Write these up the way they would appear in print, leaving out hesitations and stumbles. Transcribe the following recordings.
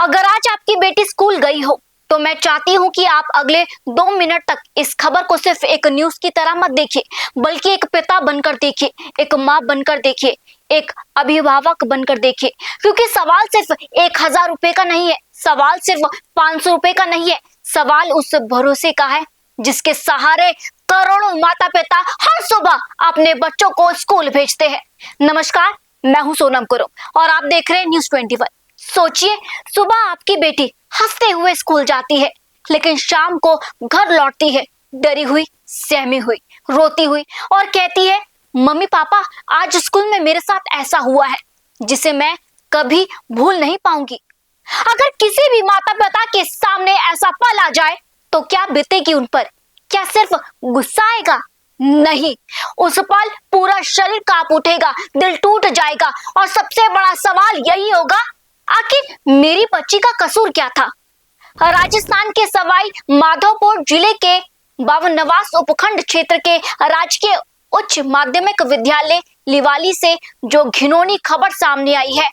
अगर आज आपकी बेटी स्कूल गई हो तो मैं चाहती हूँ कि आप अगले 2 मिनट तक इस खबर को सिर्फ एक न्यूज की तरह मत देखिए, बल्कि एक पिता बनकर देखिए, एक माँ बनकर देखिए, एक अभिभावक बनकर देखिए। क्योंकि सवाल सिर्फ 1,000 रुपए का नहीं है, सवाल सिर्फ 500 रुपए का नहीं है, सवाल उस भरोसे का है जिसके सहारे करोड़ों माता पिता हर सुबह अपने बच्चों को स्कूल भेजते हैं। नमस्कार, मैं हूं सोनम कुरुम और आप देख रहे हैं न्यूज़ 21। सोचिए, सुबह आपकी बेटी हंसते हुए स्कूल जाती है, लेकिन शाम को घर लौटती है डरी हुई, सहमी हुई, रोती हुई और कहती है, मम्मी पापा आज स्कूल में मेरे साथ ऐसा हुआ है जिसे मैं कभी भूल नहीं पाऊंगी। अगर किसी भी माता पिता के सामने ऐसा पल आ जाए तो क्या बीतेगी उन पर? क्या सिर्फ गुस्सा आएगा? नहीं, उस पल पूरा शरीर कांप उठेगा, दिल टूट जाएगा और सबसे बड़ा सवाल यही होगा, आखिर मेरी बच्ची का कसूर क्या था? राजस्थान के सवाई माधोपुर जिले के बावनवास उपखंड क्षेत्र के राजकीय उच्च माध्यमिक विद्यालय लिवाली से जो घिनौनी खबर सामने आई है,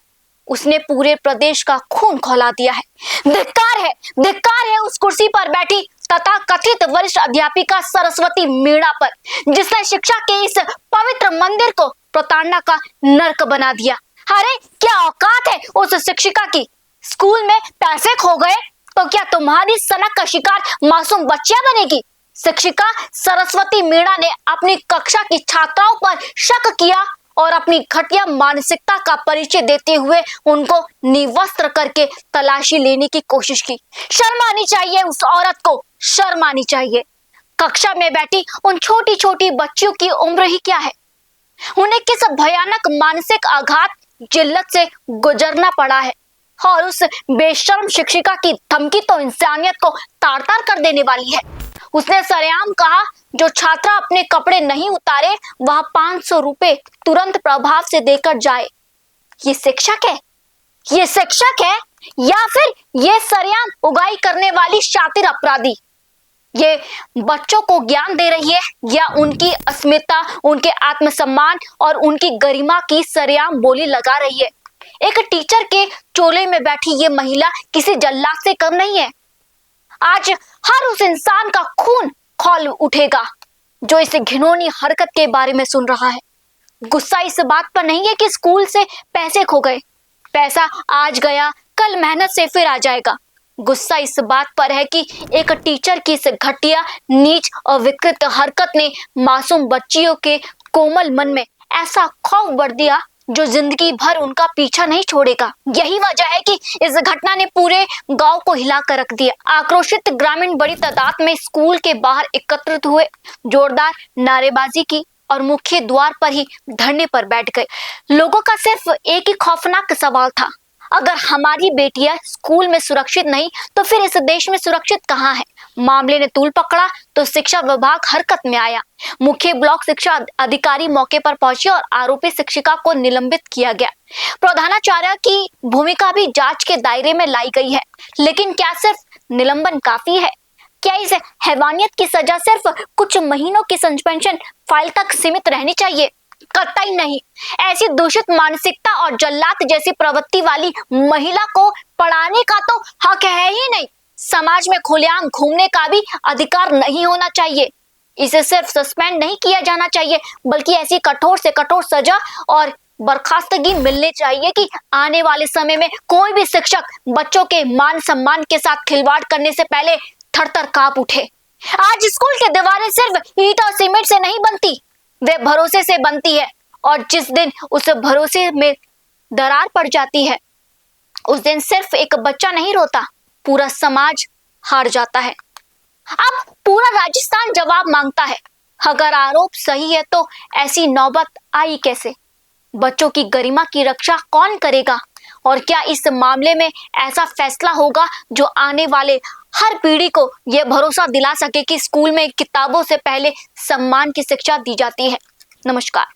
उसने पूरे प्रदेश का खून खौला दिया है। धिक्कार है उस कुर्सी पर बैठी तथा कथित वरिष्ठ अध्यापिका सरस्वती मीणा पर, जिसने शिक्षा के इस पवित्र मंदिर को प्रताड़ना का नर्क बना दिया। अरे क्या औकात है उस शिक्षिका की? स्कूल में पैसे खो गए तो क्या तुम्हारी सनक का शिकार मासूम बच्चियां बनेगी? शिक्षिका सरस्वती मीणा ने अपनी कक्षा की छात्राओं पर शक किया और अपनी घटिया मानसिकता का परिचय देते हुए उनको निवस्त्र करके तलाशी लेने की कोशिश की। शर्म आनी चाहिए उस औरत को, शर्म आनी चाहिए। कक्षा में बैठी उन छोटी छोटी बच्चियों की उम्र ही क्या है? उन्हें किस भयानक मानसिक आघात, जिल्लत से गुजरना पड़ा है। और उस बेशर्म शिक्षिका की धमकी तो इंसानियत को तार तार कर देने वाली है। उसने सरेआम कहा, जो छात्रा अपने कपड़े नहीं उतारे वह 500 रुपए तुरंत प्रभाव से देकर जाए। ये शिक्षक है? ये शिक्षक है या फिर ये सरेआम उगाई करने वाली शातिर अपराधी? ये बच्चों को ज्ञान दे रही है या उनकी अस्मिता, उनके आत्मसम्मान और उनकी गरिमा की सरेआम बोली लगा रही है? एक टीचर के चोले में बैठी ये महिला किसी जल्लाद से कम नहीं है। आज हर उस इंसान का खून खौल उठेगा जो इस घिनौनी हरकत के बारे में सुन रहा है। गुस्सा इस बात पर नहीं है कि स्कूल से पैसे खो गए, पैसा आज गया कल मेहनत से फिर आ जाएगा। गुस्सा इस बात पर है कि एक टीचर की इस घटिया, नीच और विकृत हरकत ने मासूम बच्चियों के कोमल मन में ऐसा खौफ भर दिया जो जिंदगी भर उनका पीछा नहीं छोड़ेगा। यही वजह है कि इस घटना ने पूरे गांव को हिला कर रख दिया। आक्रोशित ग्रामीण बड़ी तादाद में स्कूल के बाहर एकत्रित हुए, जोरदार नारेबाजी की और मुख्य द्वार पर ही धरने पर बैठ गए। लोगों का सिर्फ एक ही खौफनाक सवाल था, अगर हमारी बेटियां स्कूल में सुरक्षित नहीं तो फिर इस देश में सुरक्षित कहां है? मामले ने तूल पकड़ा तो शिक्षा विभाग हरकत में आया। मुख्य ब्लॉक शिक्षा अधिकारी मौके पर पहुंचे और आरोपी शिक्षिका को निलंबित किया गया। प्रधानाचार्य की भूमिका भी जांच के दायरे में लाई गई है। लेकिन क्या सिर्फ निलंबन काफी है? क्या इस हैवानियत की सजा सिर्फ कुछ महीनों की सस्पेंशन फाइल तक सीमित रहनी चाहिए? कतई नहीं। ऐसी दूषित मानसिकता और जल्लाद जैसी प्रवृत्ति वाली महिला को पढ़ाने का तो हक है ही नहीं। समाज में खुलेआम घूमने का भी अधिकार नहीं होना चाहिए। इसे सिर्फ सस्पेंड नहीं किया जाना चाहिए, बल्कि ऐसी कठोर से कठोर सजा और बर्खास्तगी मिलनी चाहिए कि आने वाले समय में कोई भी शिक्षक बच्चों के मान सम्मान के साथ खिलवाड़ करने से पहले थरथर कांप उठे। आज स्कूल के दीवारें सिर्फ ईंट और सीमेंट से नहीं बनती, वे भरोसे से बनती है। और जिस दिन उस भरोसे में दरार पड़ जाती है, उस दिन सिर्फ एक बच्चा नहीं रोता, पूरा समाज हार जाता है। अब पूरा राजस्थान जवाब मांगता है। अगर आरोप सही है तो ऐसी नौबत आई कैसे? बच्चों की गरिमा की रक्षा कौन करेगा? और क्या इस मामले में ऐसा फैसला होगा जो आने वाले हर पीढ़ी को यह भरोसा दिला सके कि स्कूल में किताबों से पहले सम्मान की शिक्षा दी जाती है? नमस्कार।